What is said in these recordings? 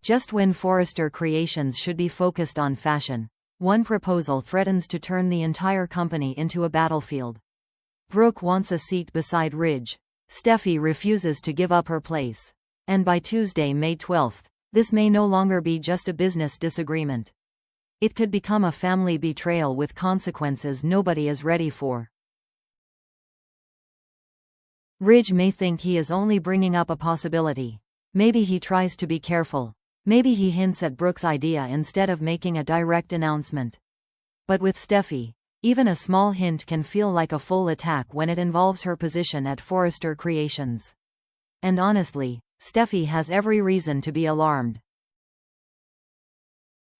Just when Forrester Creations should be focused on fashion, one proposal threatens to turn the entire company into a battlefield. Brooke wants a seat beside Ridge. Steffy refuses to give up her place. And by Tuesday, May 12th, this may no longer be just a business disagreement. It could become a family betrayal with consequences nobody is ready for. Ridge may think he is only bringing up a possibility. Maybe he tries to be careful. Maybe he hints at Brooke's idea instead of making a direct announcement. But with Steffy, even a small hint can feel like a full attack when it involves her position at Forrester Creations. And honestly, Steffy has every reason to be alarmed.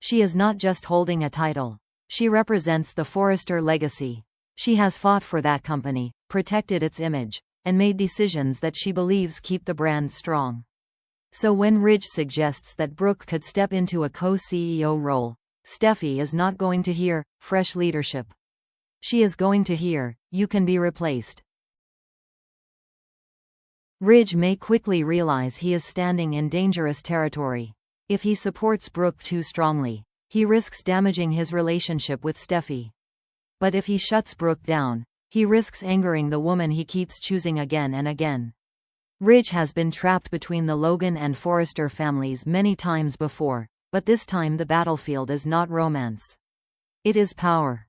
She is not just holding a title. She represents the Forrester legacy. She has fought for that company, protected its image, and made decisions that she believes keep the brand strong. So when Ridge suggests that Brooke could step into a co-CEO role, Steffy is not going to hear, "fresh leadership." She is going to hear, "you can be replaced." Ridge may quickly realize he is standing in dangerous territory. If he supports Brooke too strongly, he risks damaging his relationship with Steffy. But if he shuts Brooke down, he risks angering the woman he keeps choosing again and again. Ridge has been trapped between the Logan and Forrester families many times before, but this time the battlefield is not romance. It is power.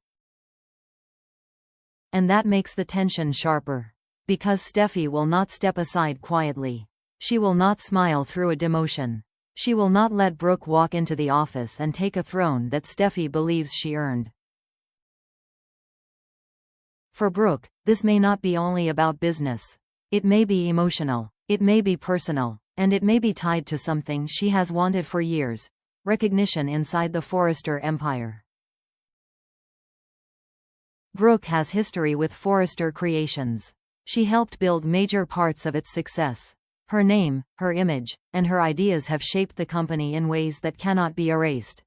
And that makes the tension sharper. Because Steffy will not step aside quietly. She will not smile through a demotion. She will not let Brooke walk into the office and take a throne that Steffy believes she earned. For Brooke, this may not be only about business. It may be emotional, it may be personal, and it may be tied to something she has wanted for years: recognition inside the Forrester empire. Brooke has history with Forrester Creations. She helped build major parts of its success. Her name, her image, and her ideas have shaped the company in ways that cannot be erased.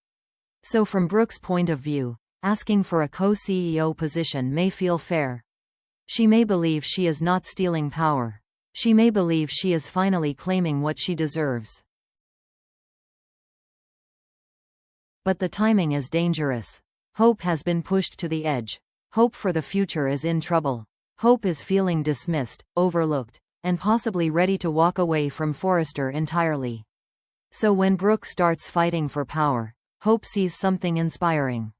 So from Brooke's point of view, asking for a co-CEO position may feel fair. She may believe she is not stealing power. She may believe she is finally claiming what she deserves. But the timing is dangerous. Hope has been pushed to the edge. Hope for the future is in trouble. Hope is feeling dismissed, overlooked, and possibly ready to walk away from Forrester entirely. So when Brooke starts fighting for power, Hope sees something inspiring.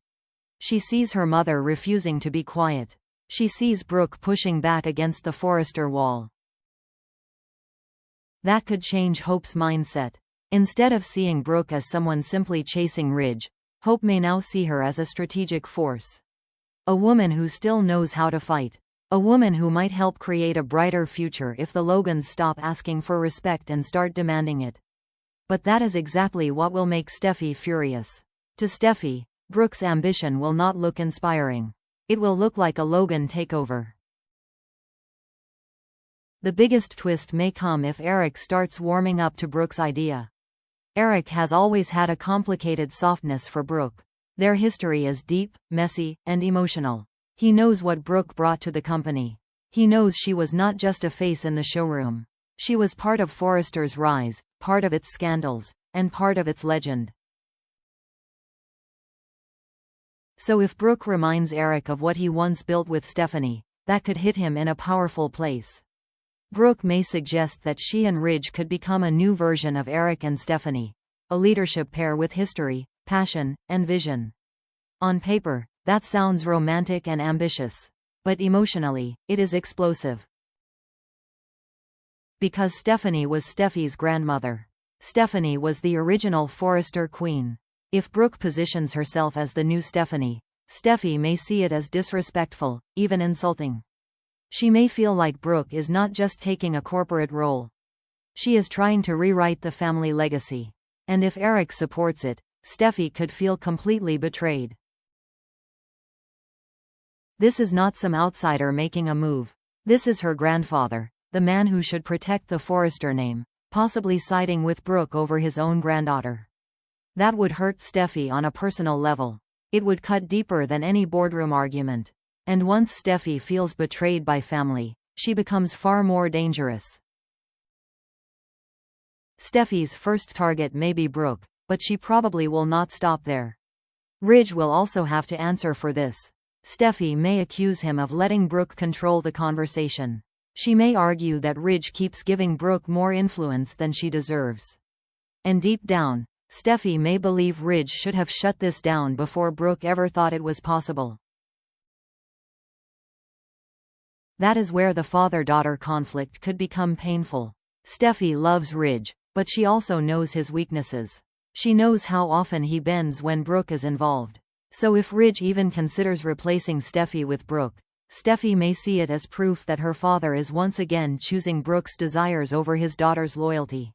She sees her mother refusing to be quiet. She sees Brooke pushing back against the Forrester wall. That could change Hope's mindset. Instead of seeing Brooke as someone simply chasing Ridge, Hope may now see her as a strategic force. A woman who still knows how to fight. A woman who might help create a brighter future if the Logans stop asking for respect and start demanding it. But that is exactly what will make Steffy furious. To Steffy, Brooke's ambition will not look inspiring. It will look like a Logan takeover. The biggest twist may come if Eric starts warming up to Brooke's idea. Eric has always had a complicated softness for Brooke. Their history is deep, messy, and emotional. He knows what Brooke brought to the company. He knows she was not just a face in the showroom. She was part of Forrester's rise, part of its scandals, and part of its legend. So if Brooke reminds Eric of what he once built with Stephanie, that could hit him in a powerful place. Brooke may suggest that she and Ridge could become a new version of Eric and Stephanie, a leadership pair with history, passion, and vision. On paper, that sounds romantic and ambitious. But emotionally, it is explosive. Because Stephanie was Steffy's grandmother. Stephanie was the original Forrester queen. If Brooke positions herself as the new Stephanie, Steffy may see it as disrespectful, even insulting. She may feel like Brooke is not just taking a corporate role. She is trying to rewrite the family legacy. And if Eric supports it, Steffy could feel completely betrayed. This is not some outsider making a move. This is her grandfather, the man who should protect the Forrester name, possibly siding with Brooke over his own granddaughter. That would hurt Steffy on a personal level. It would cut deeper than any boardroom argument. And once Steffy feels betrayed by family, she becomes far more dangerous. Steffy's first target may be Brooke, but she probably will not stop there. Ridge will also have to answer for this. Steffy may accuse him of letting Brooke control the conversation. She may argue that Ridge keeps giving Brooke more influence than she deserves. And deep down, Steffy may believe Ridge should have shut this down before Brooke ever thought it was possible. That is where the father-daughter conflict could become painful. Steffy loves Ridge, but she also knows his weaknesses. She knows how often he bends when Brooke is involved. So if Ridge even considers replacing Steffy with Brooke, Steffy may see it as proof that her father is once again choosing Brooke's desires over his daughter's loyalty.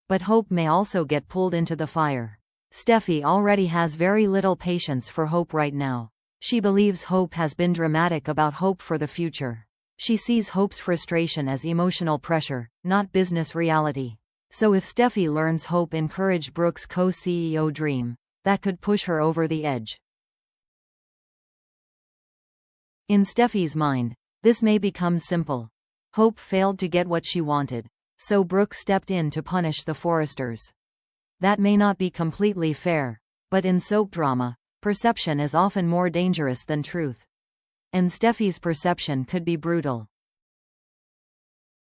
But Hope may also get pulled into the fire. Steffy already has very little patience for Hope right now. She believes Hope has been dramatic about hope for the future. She sees Hope's frustration as emotional pressure, not business reality. So if Steffy learns Hope encouraged Brooke's co-CEO dream, that could push her over the edge. In Steffy's mind, this may become simple. Hope failed to get what she wanted, so Brooke stepped in to punish the Forresters. That may not be completely fair, but in soap drama, perception is often more dangerous than truth. And Steffy's perception could be brutal.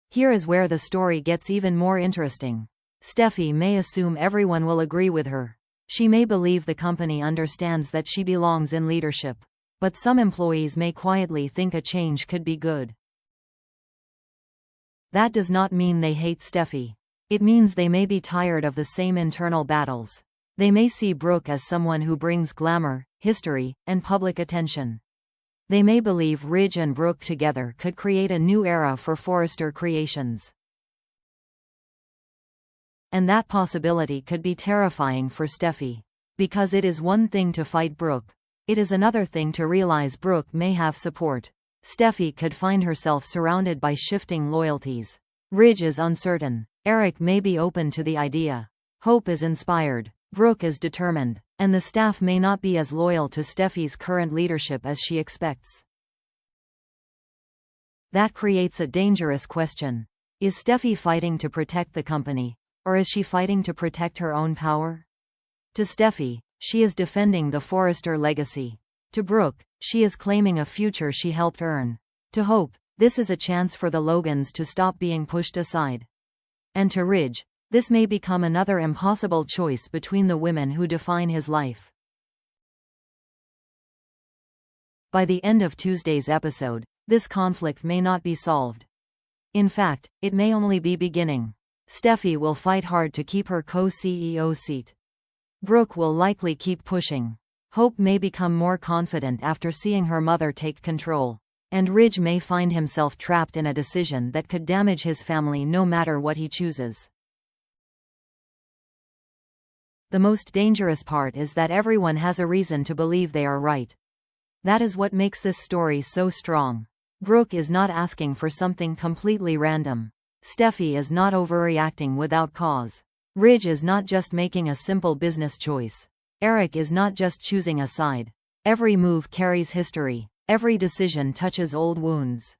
Here is where the story gets even more interesting. Steffy may assume everyone will agree with her. She may believe the company understands that she belongs in leadership. But some employees may quietly think a change could be good. That does not mean they hate Steffy. It means they may be tired of the same internal battles. They may see Brooke as someone who brings glamour, history, and public attention. They may believe Ridge and Brooke together could create a new era for Forrester Creations. And that possibility could be terrifying for Steffy. Because it is one thing to fight Brooke. It is another thing to realize Brooke may have support. Steffy could find herself surrounded by shifting loyalties. Ridge is uncertain. Eric may be open to the idea. Hope is inspired. Brooke is determined. And the staff may not be as loyal to Steffy's current leadership as she expects. That creates a dangerous question. Is Steffy fighting to protect the company, or is she fighting to protect her own power? To Steffy, she is defending the Forrester legacy. To Brooke, she is claiming a future she helped earn. To Hope, this is a chance for the Logans to stop being pushed aside. And to Ridge, this may become another impossible choice between the women who define his life. By the end of Tuesday's episode, this conflict may not be solved. In fact, it may only be beginning. Steffy will fight hard to keep her co-CEO seat. Brooke will likely keep pushing. Hope may become more confident after seeing her mother take control. And Ridge may find himself trapped in a decision that could damage his family no matter what he chooses. The most dangerous part is that everyone has a reason to believe they are right. That is what makes this story so strong. Brooke is not asking for something completely random. Steffy is not overreacting without cause. Ridge is not just making a simple business choice. Eric is not just choosing a side. Every move carries history. Every decision touches old wounds.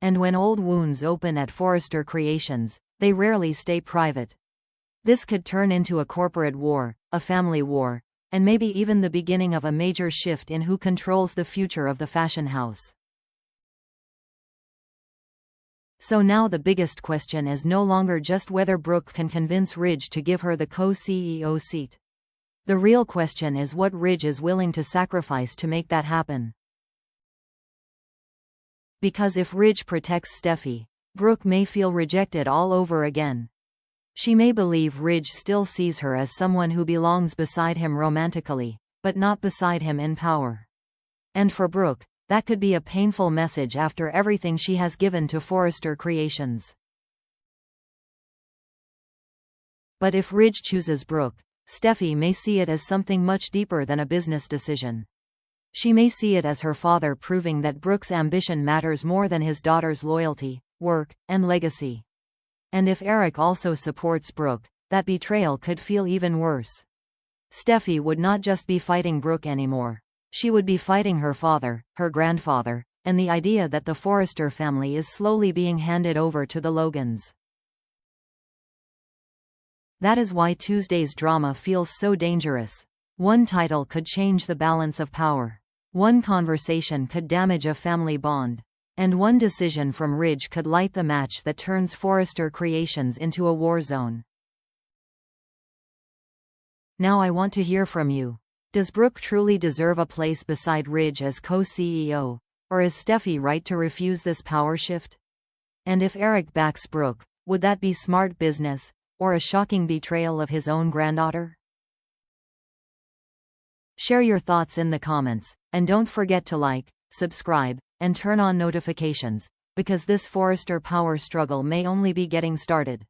And when old wounds open at Forrester Creations, they rarely stay private. This could turn into a corporate war, a family war, and maybe even the beginning of a major shift in who controls the future of the fashion house. So now the biggest question is no longer just whether Brooke can convince Ridge to give her the co-CEO seat. The real question is what Ridge is willing to sacrifice to make that happen. Because if Ridge protects Steffy, Brooke may feel rejected all over again. She may believe Ridge still sees her as someone who belongs beside him romantically, but not beside him in power. And for Brooke, that could be a painful message after everything she has given to Forrester Creations. But if Ridge chooses Brooke, Steffy may see it as something much deeper than a business decision. She may see it as her father proving that Brooke's ambition matters more than his daughter's loyalty, work, and legacy. And if Eric also supports Brooke, that betrayal could feel even worse. Steffy would not just be fighting Brooke anymore. She would be fighting her father, her grandfather, and the idea that the Forrester family is slowly being handed over to the Logans. That is why Tuesday's drama feels so dangerous. One title could change the balance of power. One conversation could damage a family bond. And one decision from Ridge could light the match that turns Forrester Creations into a war zone. Now I want to hear from you. Does Brooke truly deserve a place beside Ridge as co-CEO? Or is Steffy right to refuse this power shift? And if Eric backs Brooke, would that be smart business, or a shocking betrayal of his own granddaughter? Share your thoughts in the comments, and don't forget to like, subscribe, and turn on notifications, because this Forrester power struggle may only be getting started.